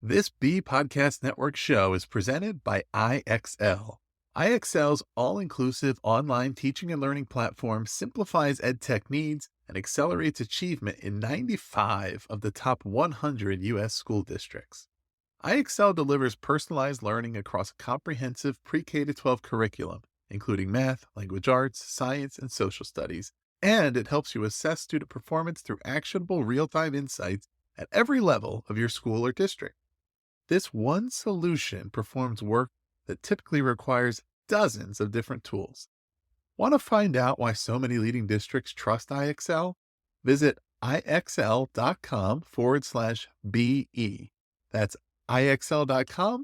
This B Podcast Network show is presented by IXL. IXL's all-inclusive online teaching and learning platform simplifies edtech needs and accelerates achievement in 95 of the top 100 U.S. school districts. IXL delivers personalized learning across a comprehensive pre-K-12 curriculum, including math, language arts, science, and social studies, and it helps you assess student performance through actionable real-time insights at every level of your school or district. This one solution performs work that typically requires dozens of different tools. Want to find out why so many leading districts trust IXL? Visit ixl.com/BE. That's ixl.com/BE.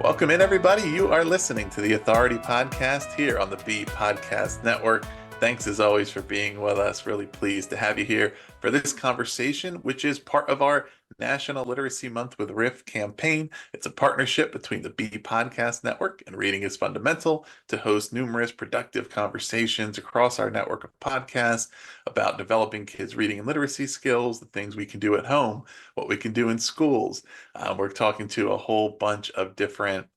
Welcome in, everybody. You are listening to the Authority Podcast here on the B Podcast Network. Thanks, as always, for being with us. Really pleased to have you here for this conversation, which is part of our National Literacy Month with RIF campaign. It's a partnership between the B Podcast Network and Reading is Fundamental to host numerous productive conversations across our network of podcasts about developing kids' reading and literacy skills, the things we can do at home, what we can do in schools. We're talking to a whole bunch of different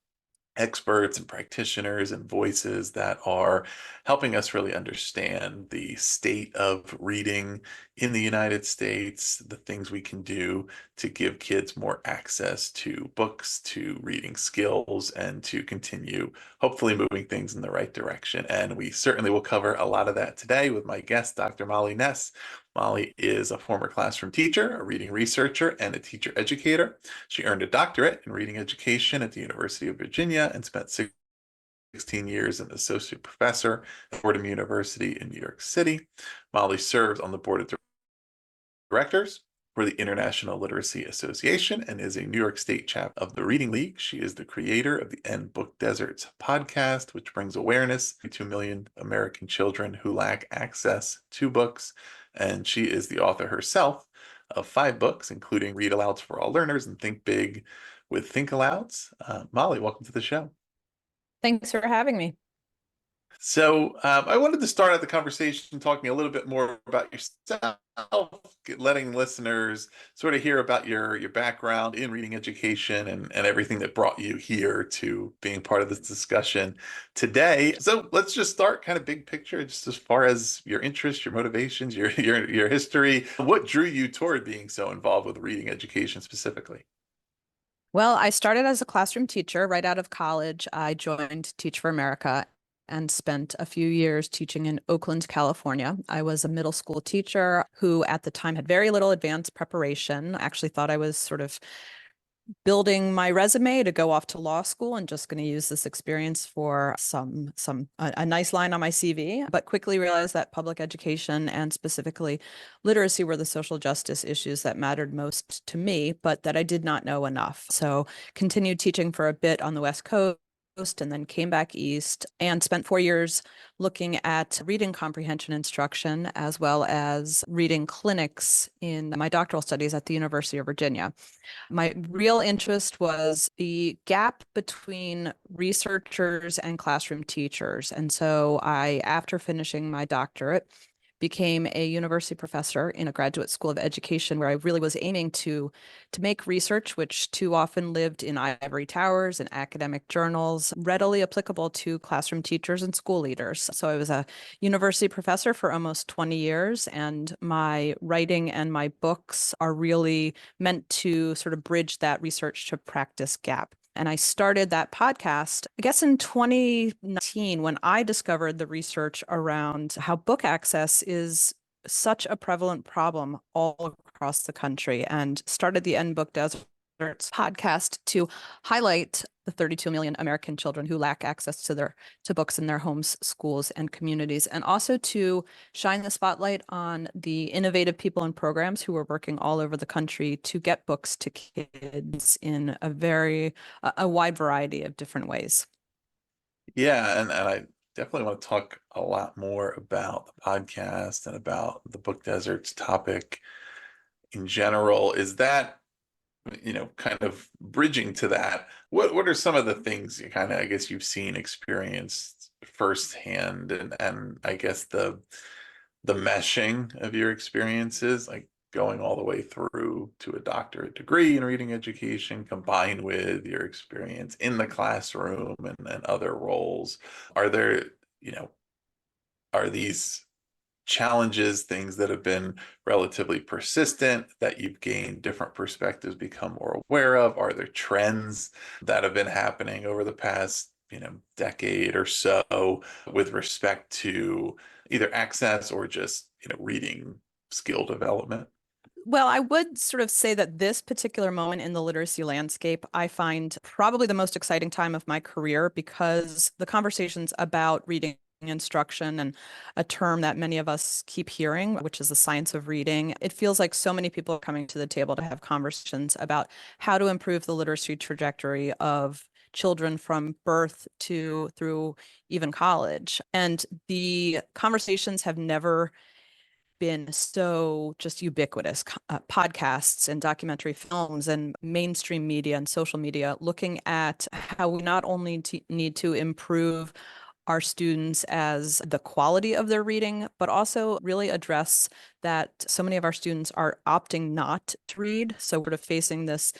experts and practitioners and voices that are helping us really understand the state of reading in the United States, the things we can do to give kids more access to books, to reading skills, and to continue hopefully moving things in the right direction. And we certainly will cover a lot of that today with my guest, Dr. Molly Ness. Molly is a former classroom teacher, a reading researcher, and a teacher educator. She earned a doctorate in reading education at the University of Virginia and spent 16 years as an associate professor at Fordham University in New York City. Molly serves on the board of directors for the International Literacy Association and is a New York State chapter of the Reading League. She is the creator of the End Book Deserts podcast, which brings awareness to 2 million American children who lack access to books. And she is the author herself of 5 books, including Read Alouds for All Learners and Think Big with Think Alouds. Molly, welcome to the show. Thanks for having me. So I wanted to start out the conversation talking a little bit more about yourself, letting listeners sort of hear about your background in reading education and everything that brought you here to being part of this discussion today. So let's just start kind of big picture, just as far as your interests, your motivations, your history. What drew you toward being so involved with reading education specifically? Well, I started as a classroom teacher right out of college. I joined Teach for America and spent a few years teaching in Oakland, California. I was a middle school teacher who at the time had very little advanced preparation. I actually thought I was sort of building my resume to go off to law school and just going to use this experience for a nice line on my CV, but quickly realized that public education and specifically literacy were the social justice issues that mattered most to me, but that I did not know enough. So continued teaching for a bit on the West Coast and then came back east and spent 4 years looking at reading comprehension instruction as well as reading clinics in my doctoral studies at the University of Virginia. My real interest was the gap between researchers and classroom teachers. And so after finishing my doctorate, became a university professor in a graduate school of education where I really was aiming to make research, which too often lived in ivory towers and academic journals, readily applicable to classroom teachers and school leaders. So I was a university professor for almost 20 years, and my writing and my books are really meant to sort of bridge that research to practice gap. And I started that podcast, I guess, in 2019 when I discovered the research around how book access is such a prevalent problem all across the country, and started the End Book Deserts podcast to highlight the 32 million American children who lack access to books in their homes, schools, and communities, and also to shine the spotlight on the innovative people and programs who are working all over the country to get books to kids in a wide variety of different ways. Yeah, and I definitely want to talk a lot more about the podcast and about the Book Deserts topic in general. Is that, kind of bridging to that? What are some of the things you kind of, I guess, you've seen, experienced firsthand, and I guess the meshing of your experiences, like going all the way through to a doctorate degree in reading education, combined with your experience in the classroom and other roles? Are there, you know, are these challenges things that have been relatively persistent that you've gained different perspectives, become more aware of? Are there trends that have been happening over the past, decade or so with respect to either access or just, reading skill development? Well, I would sort of say that this particular moment in the literacy landscape, I find probably the most exciting time of my career, because the conversations about reading instruction, and a term that many of us keep hearing, which is the science of reading, it feels like so many people are coming to the table to have conversations about how to improve the literacy trajectory of children from birth to through even college. And the conversations have never been so just ubiquitous. Podcasts and documentary films and mainstream media and social media looking at how we not only need to improve our students as the quality of their reading, but also really address that so many of our students are opting not to read. So we're facing this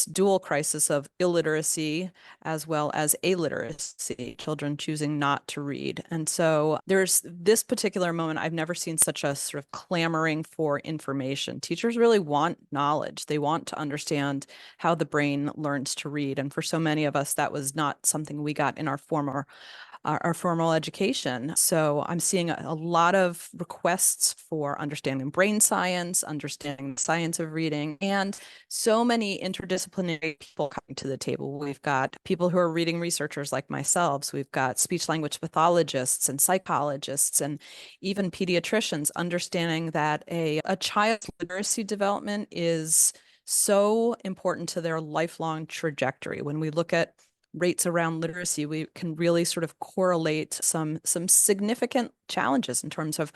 dual crisis of illiteracy as well as illiteracy, children choosing not to read. And so there's this particular moment, I've never seen such a sort of clamoring for information. Teachers really want knowledge. They want to understand how the brain learns to read. And for so many of us, that was not something we got in our formal education. So I'm seeing a lot of requests for understanding brain science, understanding the science of reading, and so many interdisciplinary people coming to the table. We've got people who are reading researchers like myself. We've got speech language pathologists and psychologists and even pediatricians, understanding that a child's literacy development is so important to their lifelong trajectory. When we look at rates around literacy, we can really sort of correlate some significant challenges in terms of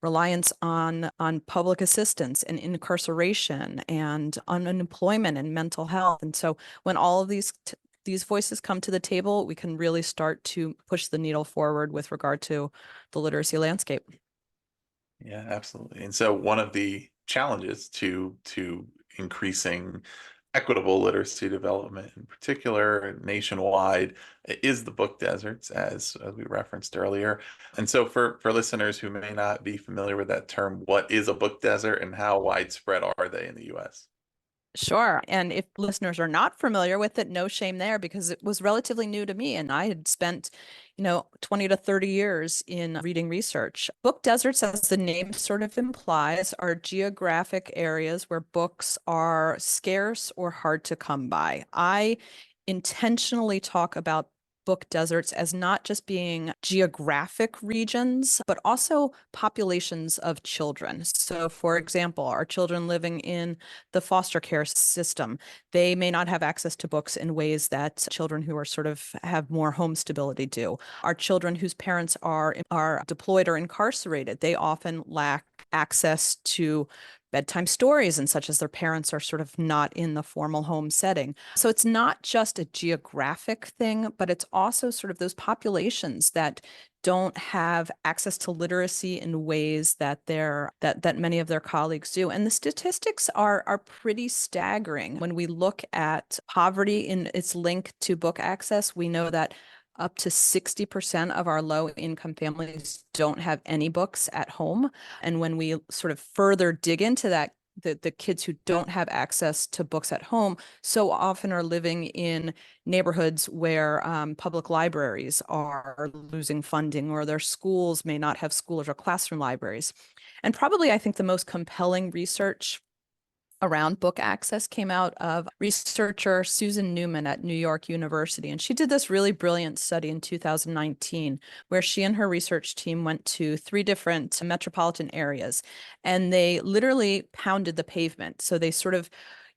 reliance on public assistance and incarceration and unemployment and mental health. And so when all of these voices come to the table, we can really start to push the needle forward with regard to the literacy landscape. Yeah, absolutely. And so one of the challenges to increasing equitable literacy development in particular nationwide is the book deserts, as we referenced earlier. And so for listeners who may not be familiar with that term, what is a book desert and how widespread are they in the US? Sure. And if listeners are not familiar with it, no shame there, because it was relatively new to me. And I had spent, 20 to 30 years in reading research. Book deserts, as the name sort of implies, are geographic areas where books are scarce or hard to come by. I intentionally talk about book deserts as not just being geographic regions, but also populations of children. So, for example, our children living in the foster care system, they may not have access to books in ways that children who are sort of have more home stability do. Our children whose parents are deployed or incarcerated, they often lack access to bedtime stories and such, as their parents are sort of not in the formal home setting. So it's not just a geographic thing, but it's also sort of those populations that don't have access to literacy in ways that many of their colleagues do. And the statistics are pretty staggering. When we look at poverty in its link to book access, we know that up to 60% of our low income families don't have any books at home. And when we sort of further dig into that, the kids who don't have access to books at home so often are living in neighborhoods where public libraries are losing funding, or their schools may not have schools or classroom libraries. And probably, I think, the most compelling research around book access came out of researcher Susan Newman at New York University. And she did this really brilliant study in 2019, where she and her research team went to 3 different metropolitan areas, and they literally pounded the pavement. So they sort of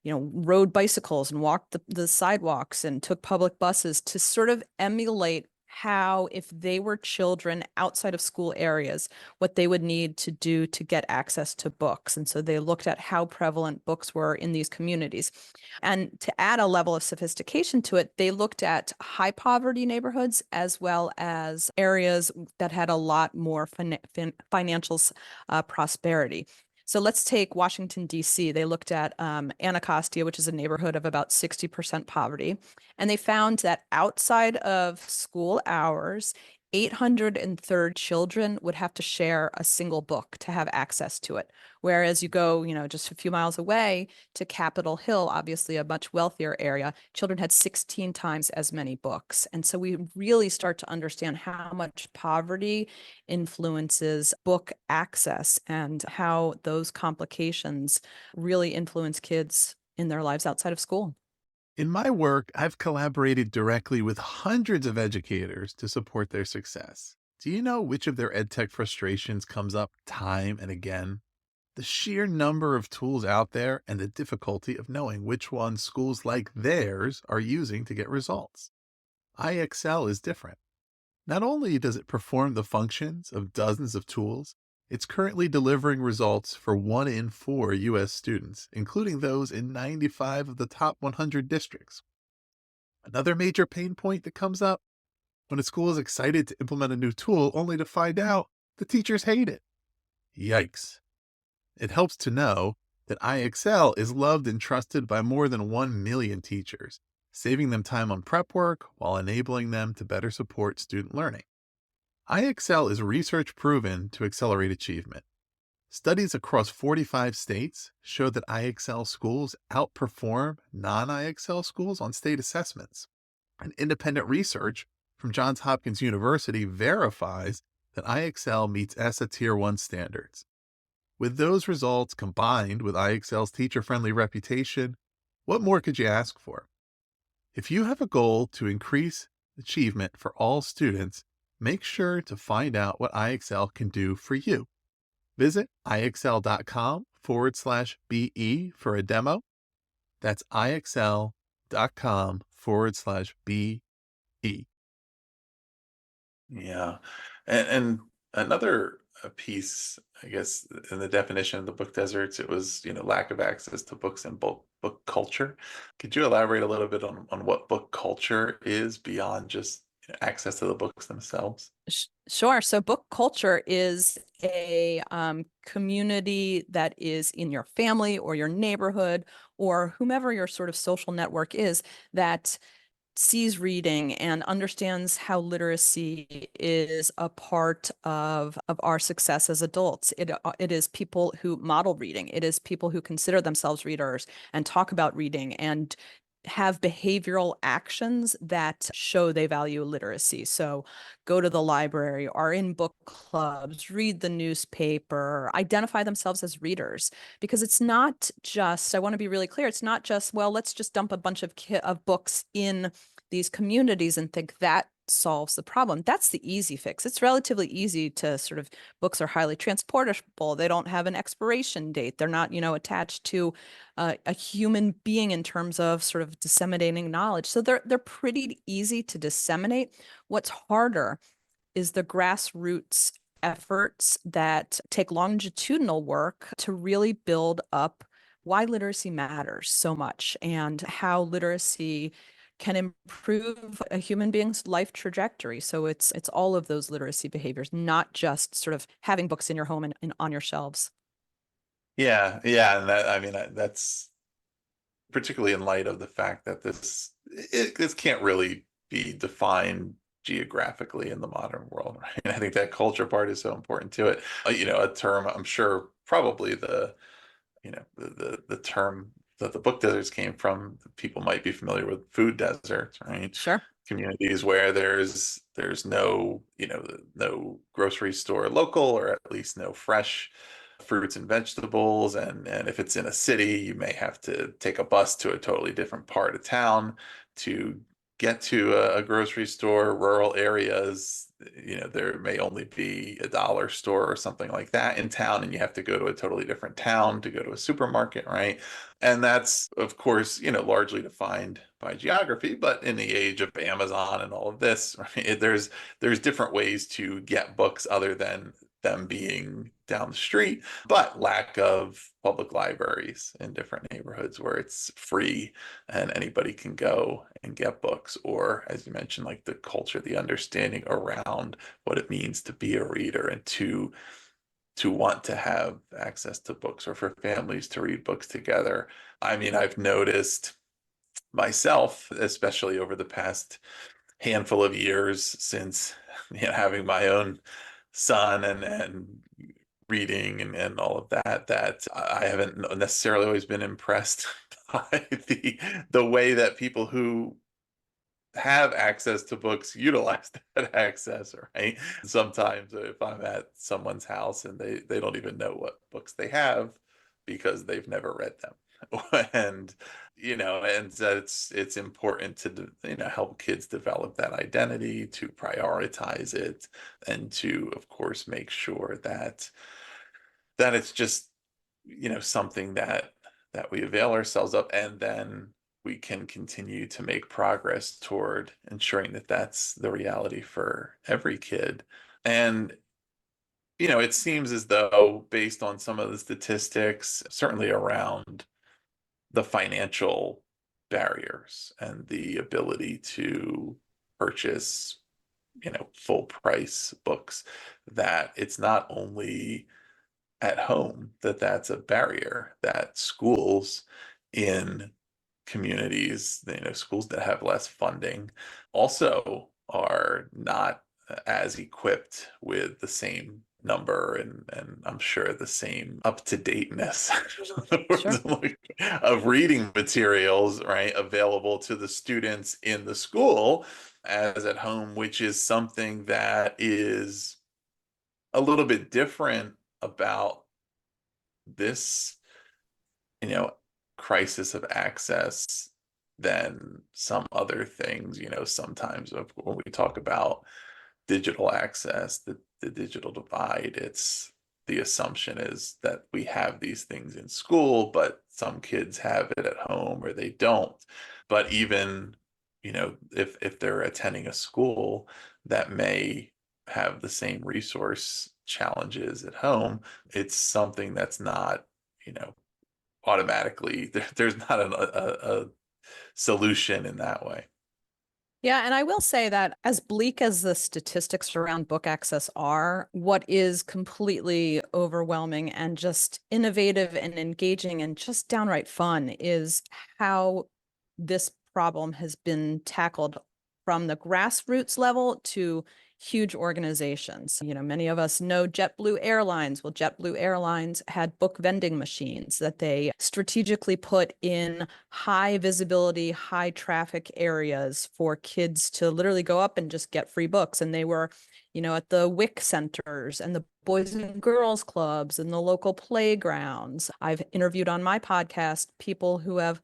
rode bicycles and walked the sidewalks and took public buses to sort of emulate how, if they were children outside of school areas, what they would need to do to get access to books. And so they looked at how prevalent books were in these communities. And to add a level of sophistication to it, they looked at high poverty neighborhoods as well as areas that had a lot more financial prosperity. So let's take Washington, D.C. They looked at Anacostia, which is a neighborhood of about 60% poverty. And they found that outside of school hours, 803 children would have to share a single book to have access to it. Whereas you go, just a few miles away to Capitol Hill, obviously a much wealthier area, children had 16 times as many books. And so we really start to understand how much poverty influences book access and how those complications really influence kids in their lives outside of school. In my work, I've collaborated directly with hundreds of educators to support their success. Do you know which of their edtech frustrations comes up time and again? The sheer number of tools out there and the difficulty of knowing which ones schools like theirs are using to get results. IXL is different. Not only does it perform the functions of dozens of tools, it's currently delivering results for 1 in 4 U.S. students, including those in 95 of the top 100 districts. Another major pain point that comes up when a school is excited to implement a new tool only to find out the teachers hate it. Yikes. It helps to know that IXL is loved and trusted by more than 1 million teachers, saving them time on prep work while enabling them to better support student learning. IXL is research proven to accelerate achievement. Studies across 45 states show that IXL schools outperform non-IXL schools on state assessments. And independent research from Johns Hopkins University verifies that IXL meets ESSA Tier 1 standards. With those results combined with IXL's teacher-friendly reputation, what more could you ask for? If you have a goal to increase achievement for all students, make sure to find out what IXL can do for you. Visit IXL.com/BE for a demo. That's IXL.com/BE. Yeah. And another piece, I guess, in the definition of the book deserts, it was, lack of access to books and book culture. Could you elaborate a little bit on what book culture is beyond just access to the books themselves? Sure. So book culture is a community that is in your family or your neighborhood or whomever your sort of social network is that sees reading and understands how literacy is a part of our success as adults. It is people who model reading. It is people who consider themselves readers and talk about reading and have behavioral actions that show they value literacy. So go to the library, are in book clubs, read the newspaper, identify themselves as readers. Because it's not just, I want to be really clear, it's not just, well, let's just dump a bunch of books in these communities and think that solves the problem. That's the easy fix. It's relatively easy to sort of, books are highly transportable. They don't have an expiration date. They're not, attached to a human being in terms of sort of disseminating knowledge. So they're pretty easy to disseminate. What's harder is the grassroots efforts that take longitudinal work to really build up why literacy matters so much and how literacy can improve a human being's life trajectory. So it's all of those literacy behaviors, not just sort of having books in your home and on your shelves. Yeah, and that's particularly in light of the fact that this can't really be defined geographically in the modern world, right? I think that culture part is so important to it. A term I'm sure probably the term that the book deserts came from, people might be familiar with food deserts, right? Sure. Communities where there's no, no grocery store local, or at least no fresh fruits and vegetables. And if it's in a city, you may have to take a bus to a totally different part of town to get to a grocery store, rural areas, there may only be a dollar store or something like that in town, and you have to go to a totally different town to go to a supermarket, right? And that's, of course, largely defined by geography, but in the age of Amazon and all of this, right, there's different ways to get books other than them being down the street, but lack of public libraries in different neighborhoods where it's free and anybody can go and get books, or as you mentioned, like the culture, the understanding around what it means to be a reader and to want to have access to books, or for families to read books together. I mean, I've noticed myself, especially over the past handful of years since having my own son and reading and all of that, that I haven't necessarily always been impressed by the way that people who have access to books utilize that access, right? Sometimes if I'm at someone's house and they don't even know what books they have because they've never read them. And and so it's important to help kids develop that identity, to prioritize it, and to, of course, make sure that it's just something that we avail ourselves of, and then we can continue to make progress toward ensuring that that's the reality for every kid. And it seems as though, based on some of the statistics, certainly around the financial barriers and the ability to purchase full price books, that it's not only at home that's a barrier, that schools in communities, schools that have less funding also are not as equipped with the same number and I'm sure the same up-to-dateness Sure. of reading materials, right, available to the students in the school as at home, which is something that is a little bit different about this, you know, crisis of access than some other things. Sometimes when we talk about digital access, the digital divide, it's the assumption is that we have these things in school, but some kids have it at home or they don't. But even, if they're attending a school that may have the same resource challenges at home, it's something that's not, automatically, there's not a solution in that way. Yeah, and I will say that as bleak as the statistics around book access are, what is completely overwhelming and just innovative and engaging and just downright fun is how this problem has been tackled from the grassroots level to huge organizations. Many of us know JetBlue Airlines. Well, JetBlue Airlines had book vending machines that they strategically put in high visibility, high traffic areas for kids to literally go up and just get free books. And they were, at the WIC centers and the Boys and Girls Clubs and the local playgrounds. I've interviewed on my podcast people who have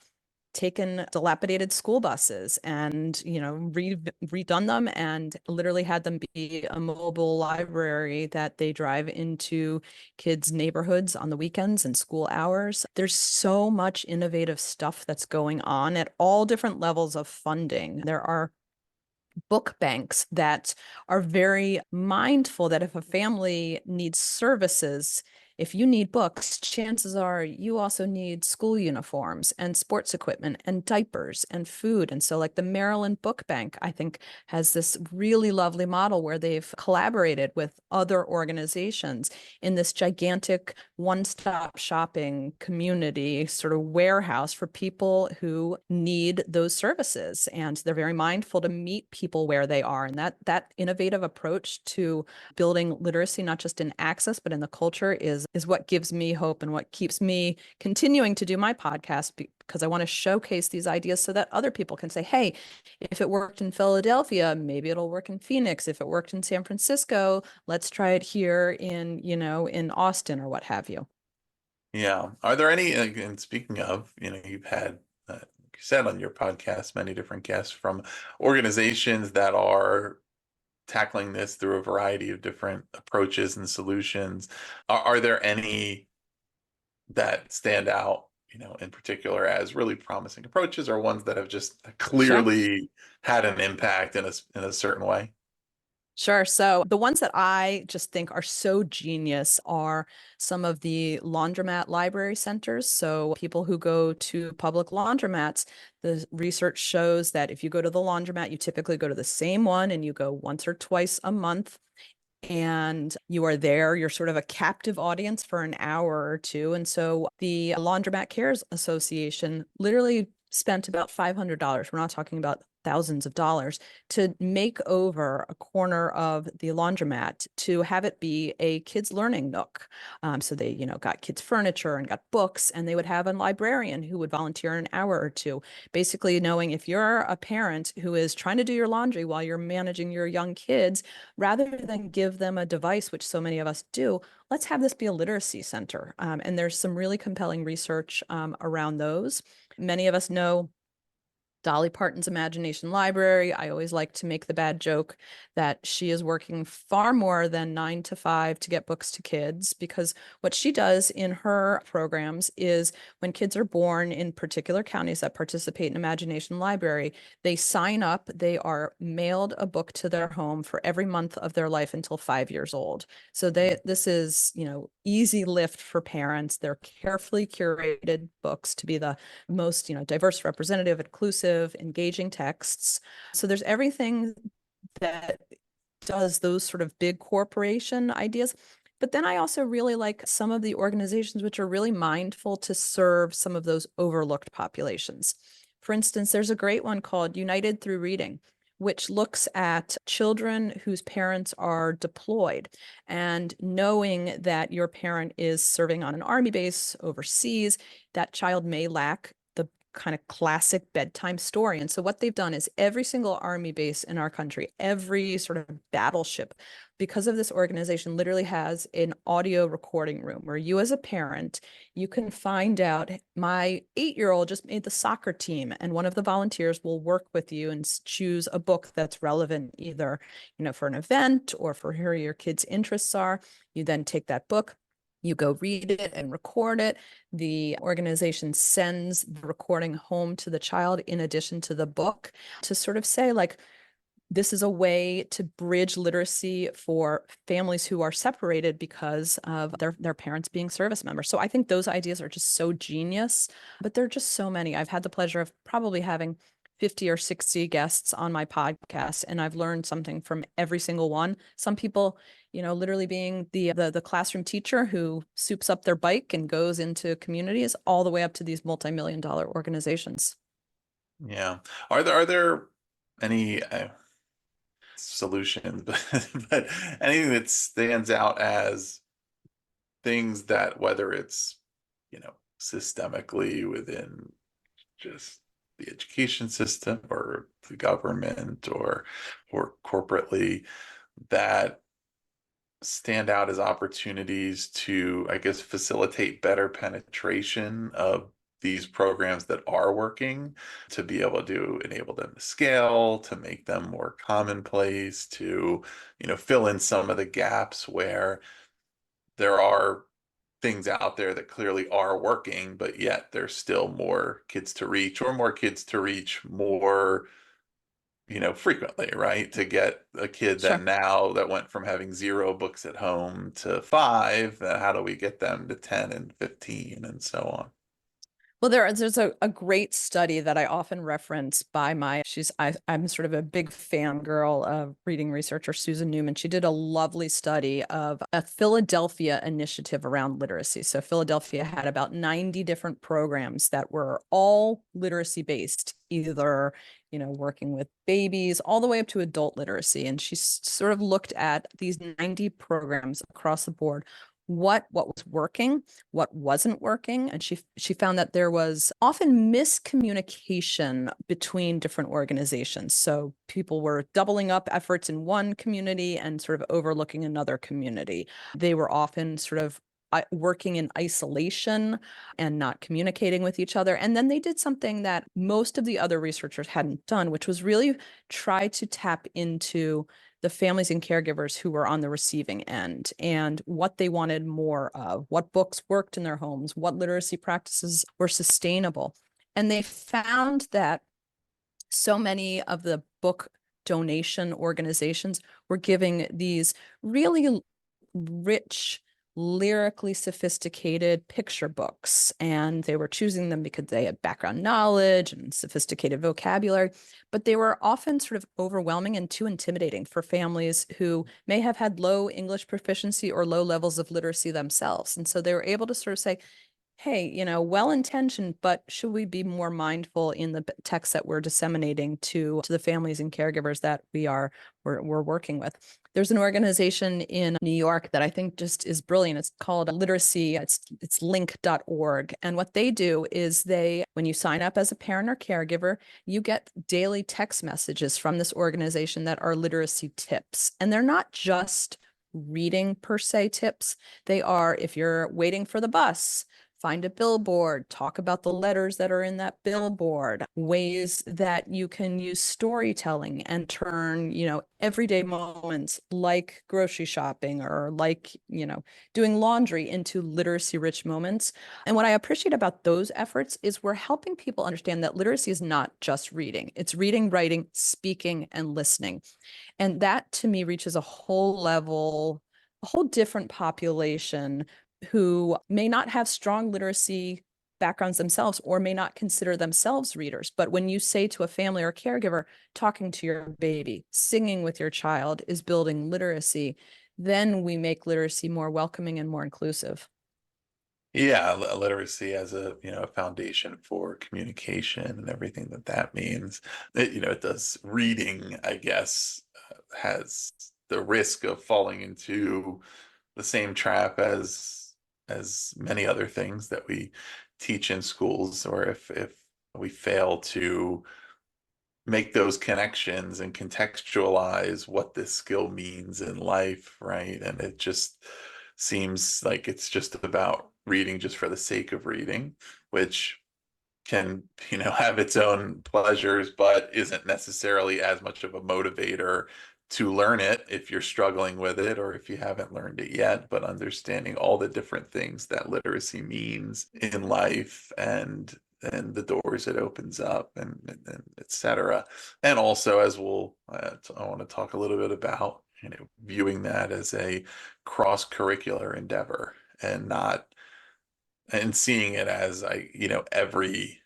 taken dilapidated school buses and redone them and literally had them be a mobile library that they drive into kids' neighborhoods on the weekends and school hours. There's so much innovative stuff that's going on at all different levels of funding. There are book banks that are very mindful that if a family needs services, if you need books, chances are you also need school uniforms and sports equipment and diapers and food. And so like the Maryland Book Bank, I think, has this really lovely model where they've collaborated with other organizations in this gigantic one-stop shopping community sort of warehouse for people who need those services. And they're very mindful to meet people where they are. And that innovative approach to building literacy, not just in access, but in the culture is what gives me hope and what keeps me continuing to do my podcast, because I want to showcase these ideas so that other people can say, hey, if it worked in Philadelphia, maybe it'll work in Phoenix. If it worked in San Francisco, let's try it here in Austin or what have you. Yeah. Are there any, and speaking of, you've had you said on your podcast, many different guests from organizations that are tackling this through a variety of different approaches and solutions. Are there any that stand out, in particular as really promising approaches, or ones that have just Sure. clearly had an impact in a certain way? Sure. So the ones that I just think are so genius are some of the laundromat library centers. So people who go to public laundromats, the research shows that if you go to the laundromat, you typically go to the same one and you go once or twice a month. And you are there, you're sort of a captive audience for an hour or two. And so the Laundromat Cares Association literally spent about $500. We're not talking about thousands of dollars to make over a corner of the laundromat to have it be a kids learning nook. So they, got kids furniture and got books, and they would have a librarian who would volunteer an hour or two, basically knowing if you're a parent who is trying to do your laundry while you're managing your young kids, rather than give them a device, which so many of us do, let's have this be a literacy center. And there's some really compelling research around those. Many of us know Dolly Parton's Imagination Library. I always like to make the bad joke that she is working far more than 9 to 5 to get books to kids, because what she does in her programs is when kids are born in particular counties that participate in Imagination Library, they sign up, they are mailed a book to their home for every month of their life until 5 years old. So this is, easy lift for parents. They're carefully curated books to be the most, diverse, representative, inclusive, engaging texts. So there's everything that does those sort of big corporation ideas. But then I also really like some of the organizations which are really mindful to serve some of those overlooked populations. For instance, there's a great one called United Through Reading, which looks at children whose parents are deployed, and knowing that your parent is serving on an army base overseas, that child may lack the kind of classic bedtime story. And so what they've done is every single army base in our country, every sort of battleship, because of this organization, literally has an audio recording room where you as a parent, you can find out, my 8-year-old just made the soccer team, and one of the volunteers will work with you and choose a book that's relevant either, for an event or for who your kids' interests are. You then take that book, you go read it and record it. The organization sends the recording home to the child in addition to the book, to sort of say, like, this is a way to bridge literacy for families who are separated because of their parents being service members. So I think those ideas are just so genius, but there are just so many. I've had the pleasure of probably having 50 or 60 guests on my podcast, and I've learned something from every single one. Some people, literally being the classroom teacher who soups up their bike and goes into communities, all the way up to these multi-million-dollar organizations. Yeah. Are there any solutions, but anything that stands out as things that, whether it's, systemically within just the education system or the government or corporately, that stand out as opportunities to, I guess, facilitate better penetration of these programs that are working, to be able to enable them to scale, to make them more commonplace, to, fill in some of the gaps where there are things out there that clearly are working, but yet there's still more kids to reach, or more kids to reach more, frequently, right? To get a kid that Sure. now that went from having 0 books at home to 5, how do we get them to 10 and 15 and so on? Well, there's a great study that I often reference by I'm sort of a big fangirl of reading researcher Susan Newman. She did a lovely study of a Philadelphia initiative around literacy. So Philadelphia had about 90 different programs that were all literacy based, either, working with babies all the way up to adult literacy. And she sort of looked at these 90 programs across the board, what was working, what wasn't working, and she found that there was often miscommunication between different organizations. So people were doubling up efforts in one community and sort of overlooking another community. They were often sort of working in isolation and not communicating with each other. And then they did something that most of the other researchers hadn't done, which was really try to tap into the families and caregivers who were on the receiving end and what they wanted more of, what books worked in their homes, what literacy practices were sustainable. And they found that so many of the book donation organizations were giving these really rich, lyrically sophisticated picture books, and they were choosing them because they had background knowledge and sophisticated vocabulary, but they were often sort of overwhelming and too intimidating for families who may have had low English proficiency or low levels of literacy themselves. And so they were able to sort of say, hey, well-intentioned, but should we be more mindful in the text that we're disseminating to the families and caregivers that we're working with? There's an organization in New York that I think just is brilliant. It's called Literacy. It's link.org. And what they do is when you sign up as a parent or caregiver, you get daily text messages from this organization that are literacy tips. And they're not just reading per se tips. They are, if you're waiting for the bus, find a billboard, talk about the letters that are in that billboard, ways that you can use storytelling and turn, everyday moments like grocery shopping or like, doing laundry into literacy rich moments. And what I appreciate about those efforts is we're helping people understand that literacy is not just reading. It's reading, writing, speaking, and listening. And that to me reaches a whole different population who may not have strong literacy backgrounds themselves or may not consider themselves readers. But when you say to a family or caregiver, talking to your baby, singing with your child is building literacy, then we make literacy more welcoming and more inclusive. Yeah, literacy as a foundation for communication and everything that means. It does reading, I guess, has the risk of falling into the same trap as many other things that we teach in schools, or if we fail to make those connections and contextualize what this skill means in life, right? And it just seems like it's just about reading just for the sake of reading, which can, have its own pleasures, but isn't necessarily as much of a motivator to learn it if you're struggling with it or if you haven't learned it yet. But understanding all the different things that literacy means in life and the doors it opens up and et cetera. And also, as I want to talk a little bit about, viewing that as a cross-curricular endeavor and seeing it as every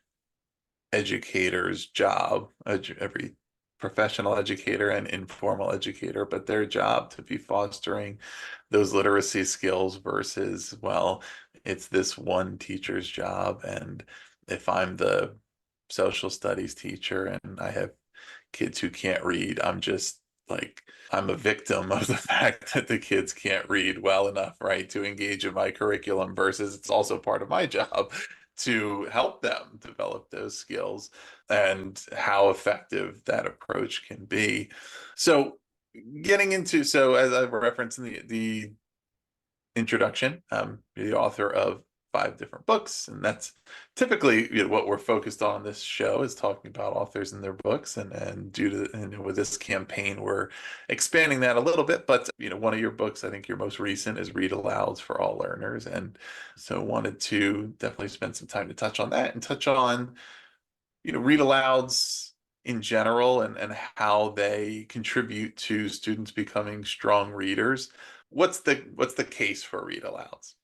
educator's job, every professional educator and informal educator, but their job to be fostering those literacy skills versus, well, it's this one teacher's job. And if I'm the social studies teacher and I have kids who can't read, I'm a victim of the fact that the kids can't read well enough, right, to engage in my curriculum, versus it's also part of my job to help them develop those skills and how effective that approach can be. So as I've referenced in the introduction, the author of 5 different books, and that's typically what we're focused on this show, is talking about authors and their books, and with this campaign we're expanding that a little bit. But one of your books, I think your most recent, is Read Alouds for All Learners, and so wanted to definitely spend some time to touch on that and touch on Read Alouds in general and how they contribute to students becoming strong readers. What's the case for Read Alouds?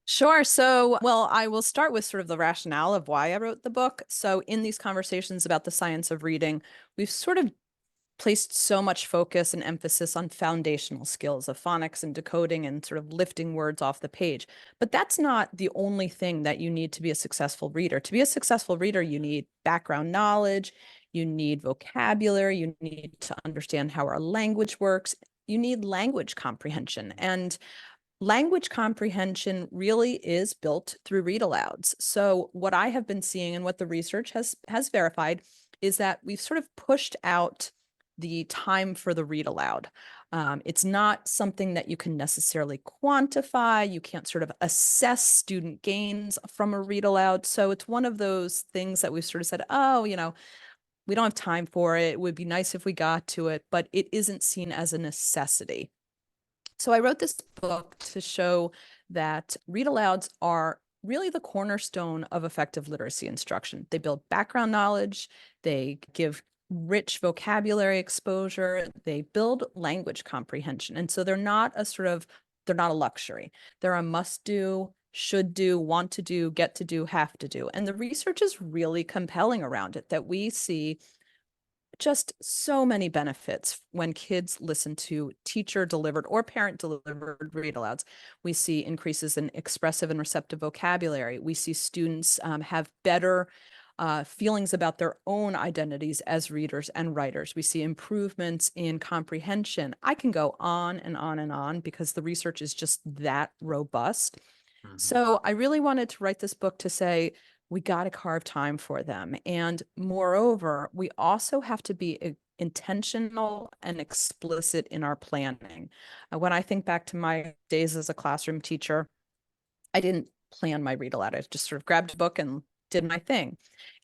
Sure. So, well, I will start with sort of the rationale of why I wrote the book. So, in these conversations about the science of reading, we've sort of placed so much focus and emphasis on foundational skills of phonics and decoding and sort of lifting words off the page. But that's not the only thing that you need to be a successful reader. To be a successful reader, you need background knowledge, you need vocabulary, you need to understand how our language works, you need language comprehension. And language comprehension really is built through read alouds. So what I have been seeing and what the research has verified is that we've sort of pushed out the time for the read aloud. It's not something that you can necessarily quantify. You can't sort of assess student gains from a read aloud. So it's one of those things that we've sort of said, oh, we don't have time for it. It would be nice if we got to it, but it isn't seen as a necessity. So I wrote this book to show that read alouds are really the cornerstone of effective literacy instruction. They build background knowledge, they give rich vocabulary exposure, they build language comprehension. And so they're not a luxury. They're a must do, should do, want to do, get to do, have to do. And the research is really compelling around it, that we see just so many benefits when kids listen to teacher delivered or parent delivered read alouds. We see increases in expressive and receptive vocabulary. We see students have better feelings about their own identities as readers and writers. We see improvements in comprehension. I can go on and on and on because the research is just that robust. So I really wanted to write this book to say, we got to carve time for them. And moreover, we also have to be intentional and explicit in our planning. When I think back to my days as a classroom teacher, I didn't plan my read aloud. I just sort of grabbed a book and did my thing.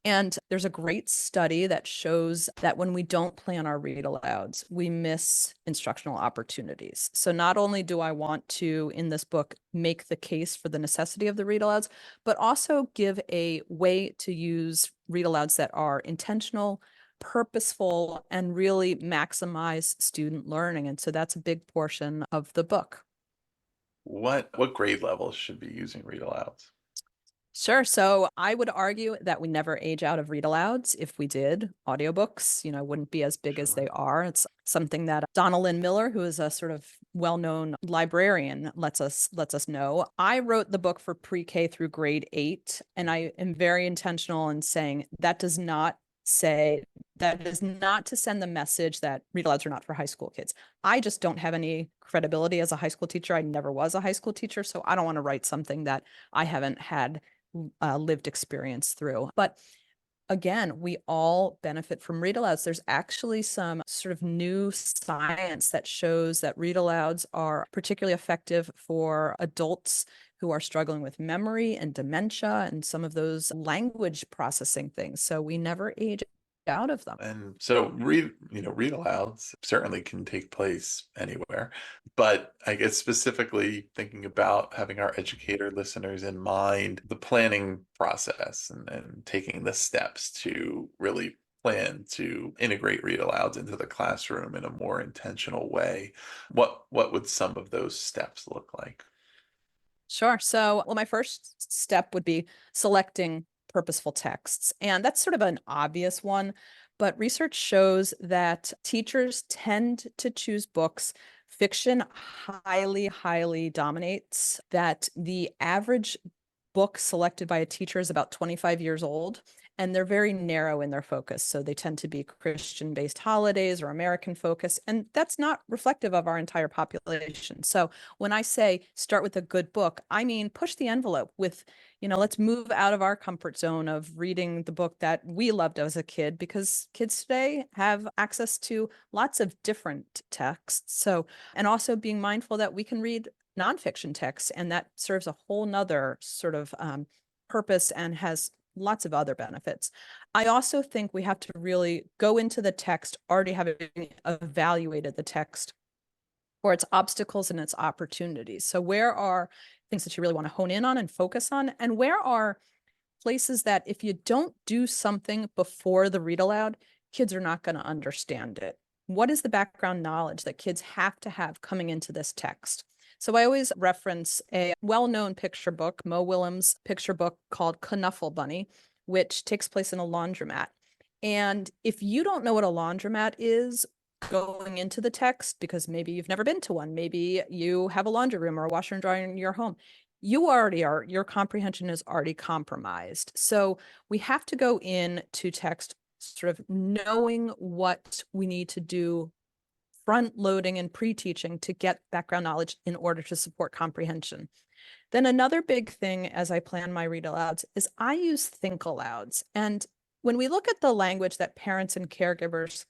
And there's a great study that shows that when we don't plan our read alouds, we miss instructional opportunities. So not only do I want to, in this book, make the case for the necessity of the read alouds, but also give a way to use read alouds that are intentional, purposeful, and really maximize student learning. And so that's a big portion of the book. What grade levels should be using read alouds? Sure. So I would argue that we never age out of read alouds. If we did, audiobooks, wouldn't be as big as Sure. they are. It's something that Donna Lynn Miller, who is a sort of well-known librarian, lets us know. I wrote the book for pre-K through grade 8, and I am very intentional in saying that is not to send the message that read alouds are not for high school kids. I just don't have any credibility as a high school teacher. I never was a high school teacher, so I don't want to write something that I haven't had lived experience through. But again, we all benefit from read alouds. There's actually some sort of new science that shows that read alouds are particularly effective for adults who are struggling with memory and dementia and some of those language processing things. So we never age out of them. And so read alouds certainly can take place anywhere. But I guess specifically thinking about having our educator listeners in mind, the planning process and taking the steps to really plan to integrate read alouds into the classroom in a more intentional way. What would some of those steps look like? Sure. So, well, my first step would be selecting purposeful texts. And that's sort of an obvious one, but research shows that teachers tend to choose books. Fiction highly dominates, that the average book selected by a teacher is about 25 years old, and they're very narrow in their focus. So they tend to be Christian-based holidays or American focus, and that's not reflective of our entire population. So when I say start with a good book, I mean push the envelope with, let's move out of our comfort zone of reading the book that we loved as a kid, because kids today have access to lots of different texts. So, and also being mindful that we can read nonfiction texts, and that serves a whole nother sort of purpose and has lots of other benefits. I also think we have to really go into the text already having evaluated the text for its obstacles and its opportunities. So where are things that you really want to hone in on and focus on? And where are places that if you don't do something before the read aloud, kids are not going to understand it? What is the background knowledge that kids have to have coming into this text? So I always reference a well-known picture book, Mo Willems' picture book called Knuffle Bunny, which takes place in a laundromat. And if you don't know what a laundromat is going into the text, because maybe you've never been to one, maybe you have a laundry room or a washer and dryer in your home, your comprehension is already compromised. So we have to go into text sort of knowing what we need to do, front loading and pre-teaching to get background knowledge in order to support comprehension. Then another big thing as I plan my read alouds is I use think alouds. And when we look at the language that parents and caregivers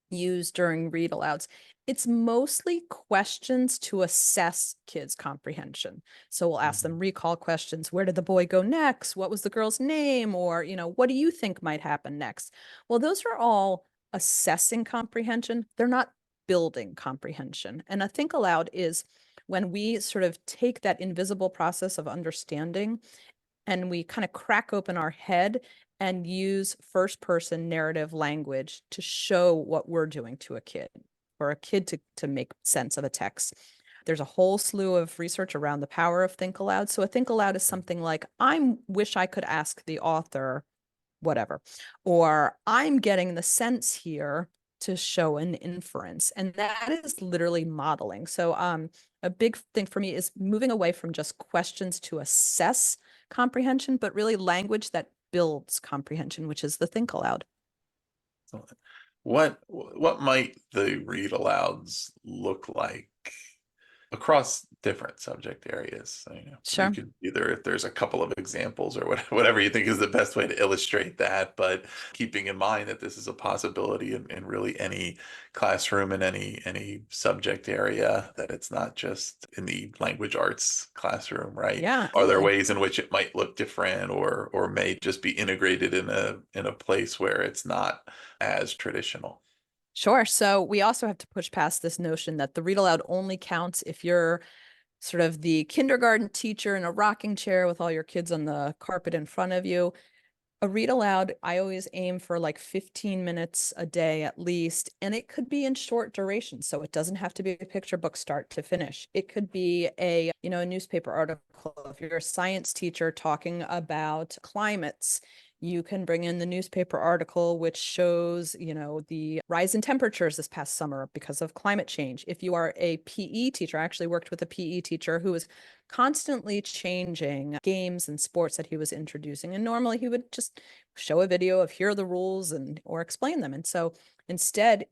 use during read alouds, it's mostly questions to assess kids' comprehension. So we'll ask them recall questions. Where did the boy go next? What was the girl's name? Or, what do you think might happen next? Well, those are all assessing comprehension. They're not building comprehension. And a think aloud is when we sort of take that invisible process of understanding and we kind of crack open our head and use first person narrative language to show what we're doing to a kid, or a kid to make sense of a text. There's a whole slew of research around the power of think aloud. So a think aloud is something like, I wish I could ask the author whatever, or I'm getting the sense here to show an inference. And that is literally modeling. So a big thing for me is moving away from just questions to assess comprehension, but really language that builds comprehension, which is the think aloud. What might the read alouds look like across different subject areas? Sure. You could either, if there's a couple of examples or whatever you think is the best way to illustrate that, but keeping in mind that this is a possibility in really any classroom in any subject area, that it's not just in the language arts classroom, right? Yeah, Are there absolutely. ways in which it might look different, or may just be integrated in a place where it's not as traditional? Sure. So we also have to push past this notion that the read aloud only counts if you're sort of the kindergarten teacher in a rocking chair with all your kids on the carpet in front of you. A read aloud, I always aim for like 15 minutes a day at least, and it could be in short duration. So it doesn't have to be a picture book start to finish. It could be a newspaper article. If you're a science teacher talking about climates, you can bring in the newspaper article, which shows, the rise in temperatures this past summer because of climate change. If you are a PE teacher, I actually worked with a PE teacher who was constantly changing games and sports that he was introducing. And normally he would just show a video of here are the rules or explain them. And so instead,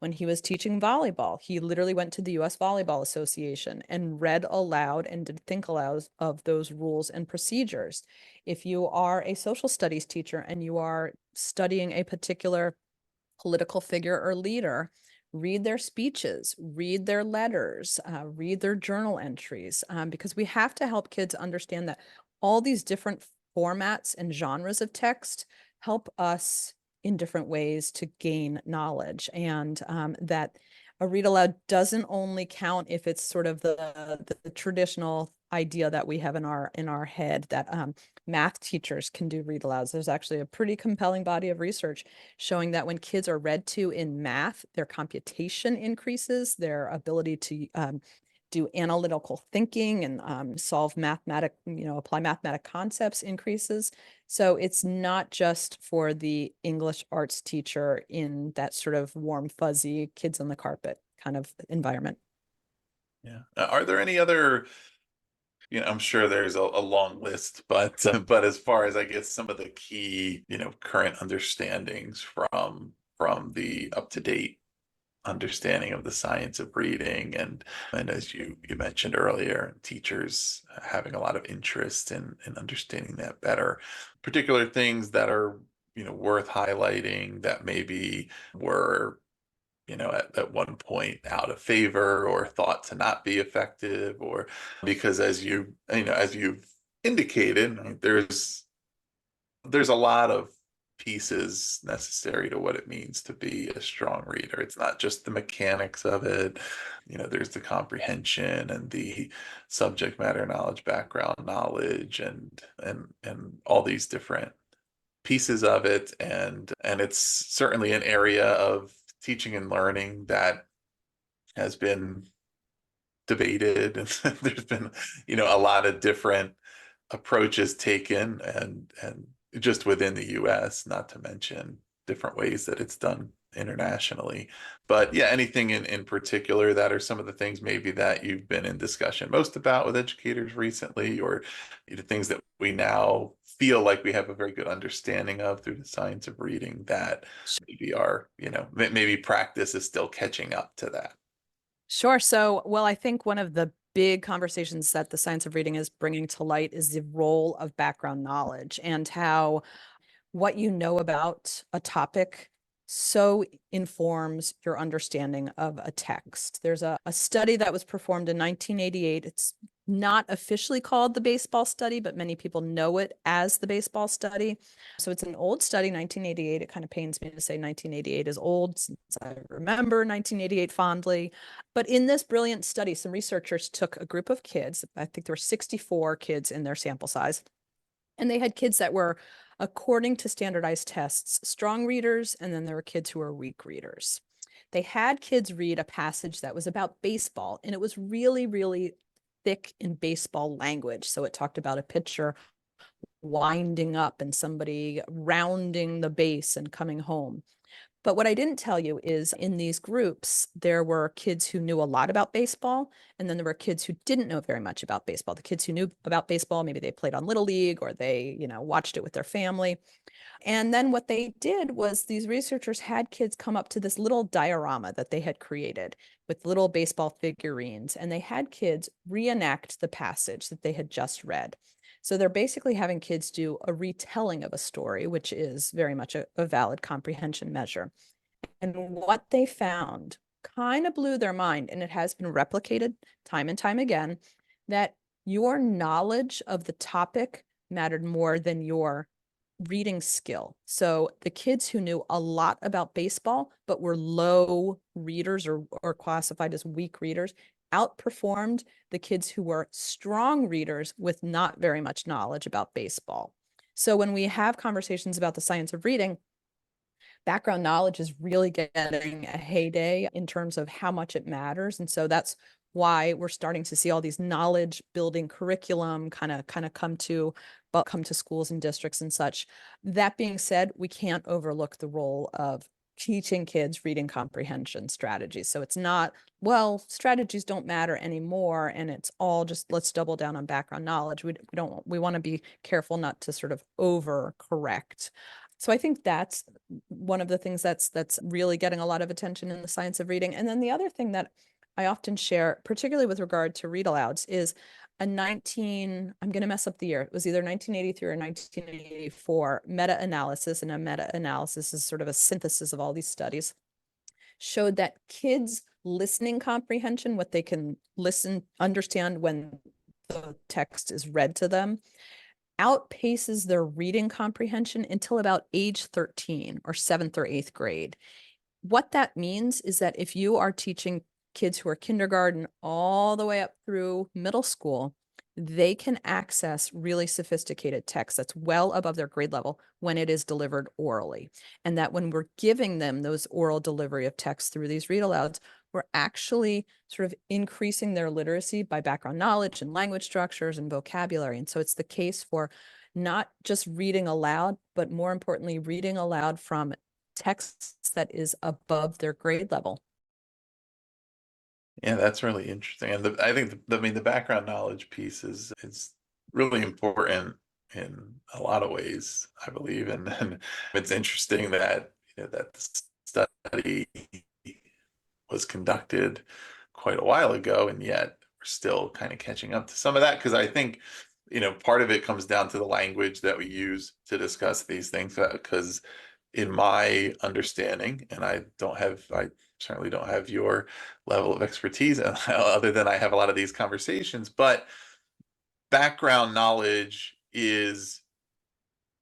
when he was teaching volleyball, he literally went to the US Volleyball Association and read aloud and did think alouds of those rules and procedures. If you are a social studies teacher and you are studying a particular political figure or leader, read their speeches, read their letters, read their journal entries, because we have to help kids understand that all these different formats and genres of text help us in different ways to gain knowledge, and that a read aloud doesn't only count if it's sort of the traditional idea that we have in our head that math teachers can do read alouds. There's actually a pretty compelling body of research showing that when kids are read to in math, their computation increases, their ability to do analytical thinking and apply mathematic concepts increases. So it's not just for the English arts teacher in that sort of warm, fuzzy kids on the carpet kind of environment. Yeah. Are there any other, I'm sure there's a long list, but as far as I guess some of the key, current understandings from the up-to-date understanding of the science of reading, and as you mentioned earlier, teachers having a lot of interest in understanding that better, particular things that are worth highlighting that maybe were at one point out of favor or thought to not be effective, or because as you've indicated, there's a lot of pieces necessary to what it means to be a strong reader. It's not just the mechanics of it. There's the comprehension and the subject matter knowledge, background knowledge, and all these different pieces of it. And it's certainly an area of teaching and learning that has been debated, and there's been a lot of different approaches taken, and just within the US, not to mention different ways that it's done internationally. But yeah, anything in particular that are some of the things maybe that you've been in discussion most about with educators recently, or things that we now feel like we have a very good understanding of through the science of reading that maybe maybe practice is still catching up to that? Sure. So, well, I think one of the big conversations that the science of reading is bringing to light is the role of background knowledge and how what you know about a topic so informs your understanding of a text. There's a study that was performed in 1988. It's not officially called the baseball study, but many people know it as the baseball study. So it's an old study, 1988. It kind of pains me to say 1988 is old since I remember 1988 fondly. But in this brilliant study, some researchers took a group of kids, I think there were 64 kids in their sample size, and they had kids that were, according to standardized tests, strong readers, and then there were kids who were weak readers. They had kids read a passage that was about baseball, and it was really, really thick in baseball language. So it talked about a pitcher winding up and somebody rounding the base and coming home. But what I didn't tell you is in these groups, there were kids who knew a lot about baseball, and then there were kids who didn't know very much about baseball. The kids who knew about baseball, maybe they played on Little League or they, watched it with their family. And then what they did was these researchers had kids come up to this little diorama that they had created with little baseball figurines, and they had kids reenact the passage that they had just read. So they're basically having kids do a retelling of a story, which is very much a valid comprehension measure. And what they found kind of blew their mind, and it has been replicated time and time again, that your knowledge of the topic mattered more than your reading skill. So the kids who knew a lot about baseball, but were low readers or classified as weak readers, outperformed the kids who were strong readers with not very much knowledge about baseball. So when we have conversations about the science of reading, background knowledge is really getting a heyday in terms of how much it matters. And so that's why we're starting to see all these knowledge building curriculum kind of come to schools and districts and such. That being said, we can't overlook the role of teaching kids reading comprehension strategies. So it's not, well, strategies don't matter anymore, and it's all just let's double down on background knowledge. We want to be careful not to sort of overcorrect. So I think that's one of the things that's really getting a lot of attention in the science of reading. And then the other thing that I often share, particularly with regard to read alouds, is I'm going to mess up the year. It was either 1983 or 1984 meta-analysis, and a meta-analysis is sort of a synthesis of all these studies, showed that kids' listening comprehension, what they can understand when the text is read to them, outpaces their reading comprehension until about age 13 or 7th or 8th grade. What that means is that if you are teaching kids who are kindergarten all the way up through middle school, they can access really sophisticated text that's well above their grade level when it is delivered orally. And that when we're giving them those oral delivery of text through these read alouds, we're actually sort of increasing their literacy by background knowledge and language structures and vocabulary. And so it's the case for not just reading aloud, but more importantly, reading aloud from texts that is above their grade level. Yeah, that's really interesting. And I think the background knowledge piece is really important in a lot of ways, I believe. And it's interesting that that the study was conducted quite a while ago, and yet we're still kind of catching up to some of that, because I think part of it comes down to the language that we use to discuss these things, because in my understanding, and I certainly don't have your level of expertise other than I have a lot of these conversations, but background knowledge is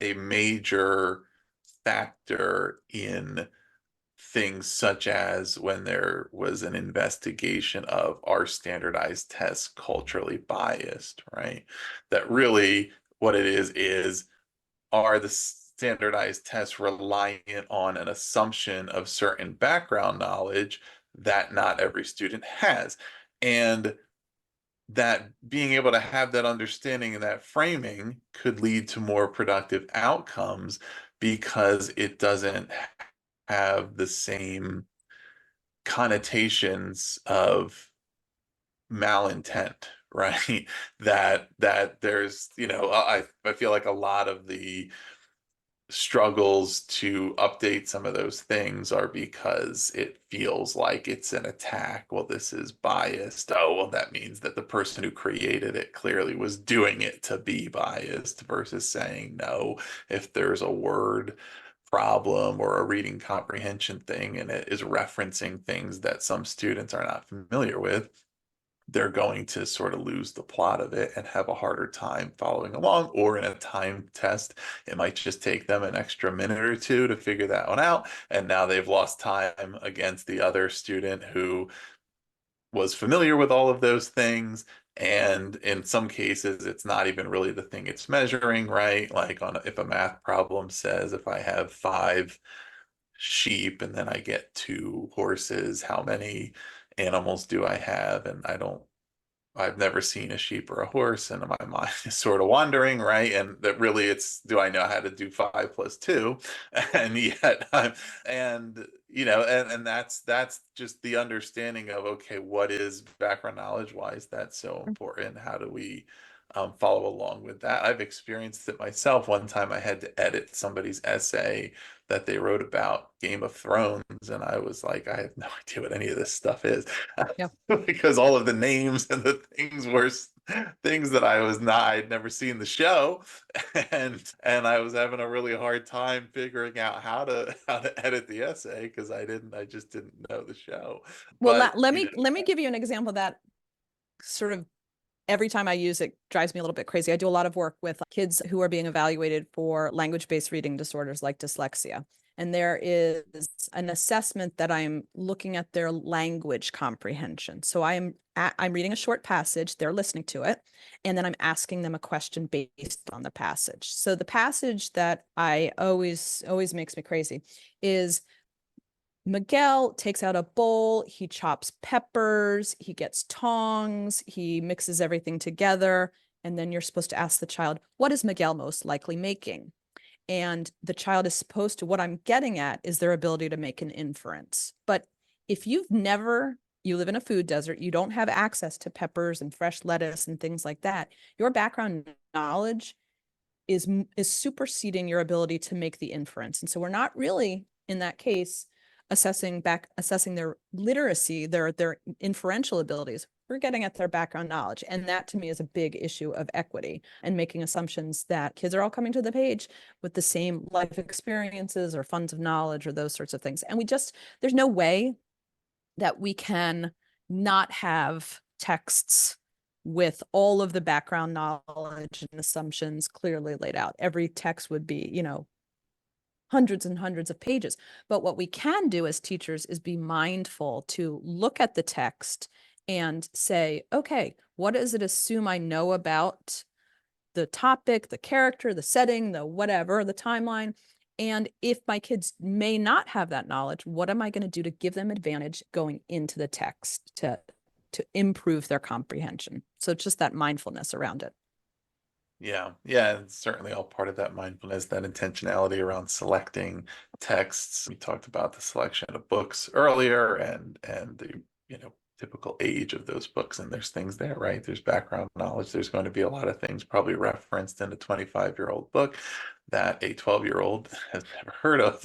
a major factor in things such as when there was an investigation of are standardized tests culturally biased, right? That really what it is are the standardized tests reliant on an assumption of certain background knowledge that not every student has. And that being able to have that understanding and that framing could lead to more productive outcomes because it doesn't have the same connotations of malintent, right? That there's, I feel like a lot of the struggles to update some of those things are because it feels like it's an attack. Well, this is biased. Oh, well, that means that the person who created it clearly was doing it to be biased, versus saying, no, if there's a word problem or a reading comprehension thing, and it is referencing things that some students are not familiar with, they're going to sort of lose the plot of it and have a harder time following along. Or in a time test, it might just take them an extra minute or two to figure that one out. And now they've lost time against the other student who was familiar with all of those things. And in some cases, it's not even really the thing it's measuring, right? Like if a math problem says if I have 5 sheep and then I get 2 horses, how many animals do I have? And I've never seen a sheep or a horse, and my mind is sort of wandering, right? And that really do I know how to do 5 plus 2? And yet, and and that's just the understanding of, okay, what is background knowledge? Why is that so important? How do we follow along with that? I've experienced it myself. One time I had to edit somebody's essay that they wrote about Game of Thrones, and I was like, I have no idea what any of this stuff is. Yeah. Because all of the names and the things were things that I'd never seen the show, and I was having a really hard time figuring out how to edit the essay because I just didn't know the show. Well, But let me give you an example that sort of every time I use it drives me a little bit crazy. I do a lot of work with kids who are being evaluated for language-based reading disorders like dyslexia. And there is an assessment that I'm looking at their language comprehension. So I'm reading a short passage, they're listening to it, and then I'm asking them a question based on the passage. So the passage that I always makes me crazy is Miguel takes out a bowl, he chops peppers, he gets tongs, he mixes everything together, and then you're supposed to ask the child, what is Miguel most likely making? And the child is supposed to, what I'm getting at is their ability to make an inference. But if you live in a food desert, you don't have access to peppers and fresh lettuce and things like that, your background knowledge is superseding your ability to make the inference. And so we're not really, in that case, assessing their literacy, their inferential abilities. We're getting at their background knowledge. And that to me is a big issue of equity and making assumptions that kids are all coming to the page with the same life experiences or funds of knowledge or those sorts of things. And there's no way that we can not have texts with all of the background knowledge and assumptions clearly laid out. Every text would be, hundreds and hundreds of pages. But what we can do as teachers is be mindful to look at the text and say, okay, what does it assume I know about the topic, the character, the setting, the whatever, the timeline? And if my kids may not have that knowledge, what am I going to do to give them advantage going into the text to improve their comprehension? So it's just that mindfulness around it. yeah, it's certainly all part of that mindfulness, that intentionality around selecting texts. We talked about the selection of books earlier, and the typical age of those books, and there's things there, right? There's background knowledge. There's going to be a lot of things probably referenced in a 25-year-old book that a 12-year-old has never heard of,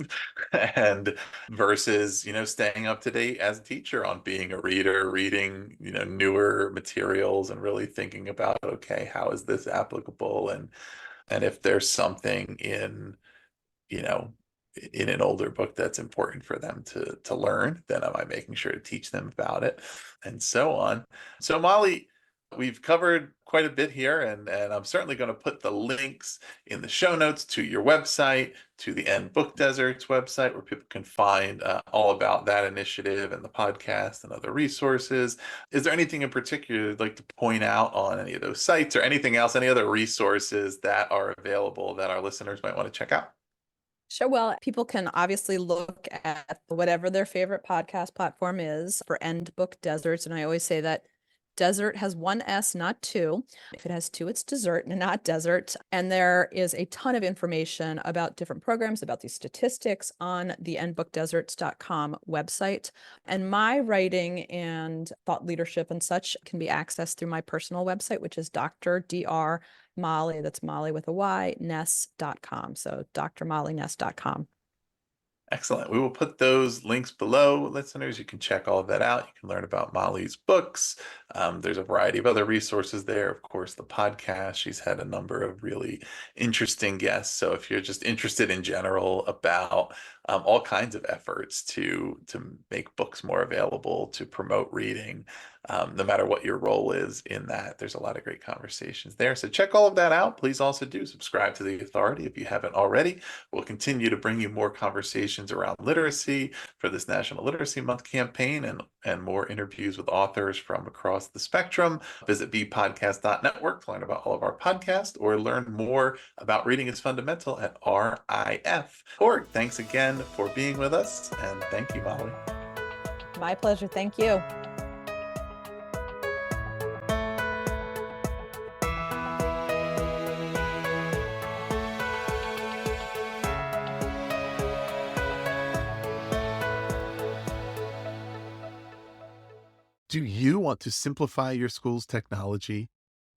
and versus staying up to date as a teacher on being a reader, reading newer materials, and really thinking about, okay, how is this applicable, and if there's something you know in an older book that's important for them to learn, then am I making sure to teach them about it, and so on. So Molly, we've covered quite a bit here, and I'm certainly going to put the links in the show notes to your website, to the End Book Deserts website, where people can find all about that initiative and the podcast and other resources. Is there anything in particular you'd like to point out on any of those sites, or anything else, any other resources that are available that our listeners might want to check out? Sure. Well, people can obviously look at whatever their favorite podcast platform is for End Book Deserts. And I always say that desert has one S, not two. If it has two, it's dessert and not desert. And there is a ton of information about different programs, about these statistics on the endbookdeserts.com website. And my writing and thought leadership and such can be accessed through my personal website, which is Dr. Molly, that's Molly with a Y, Ness.com. So drmollyness.com. Excellent. We will put those links below, listeners. You can check all of that out. You can learn about Molly's books. There's a variety of other resources there. Of course, the podcast. She's had a number of really interesting guests. So if you're just interested in general about all kinds of efforts to make books more available, to promote reading, no matter what your role is in that, there's a lot of great conversations there. So check all of that out. Please also do subscribe to The Authority if you haven't already. We'll continue to bring you more conversations around literacy for this National Literacy Month campaign and more interviews with authors from across the spectrum. Visit bpodcast.network to learn about all of our podcasts or learn more about reading is fundamental at RIF. Org, thanks again for being with us, and thank you, Molly. My pleasure. Thank you. Do you want to simplify your school's technology,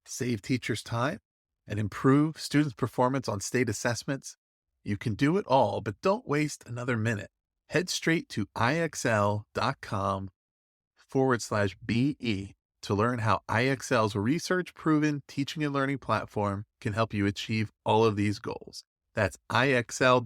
save teachers time, and improve students' performance on state assessments? You can do it all, but don't waste another minute. Head straight to ixl.com/BE to learn how IXL's research proven teaching and learning platform can help you achieve all of these goals. That's ixl.com/BE.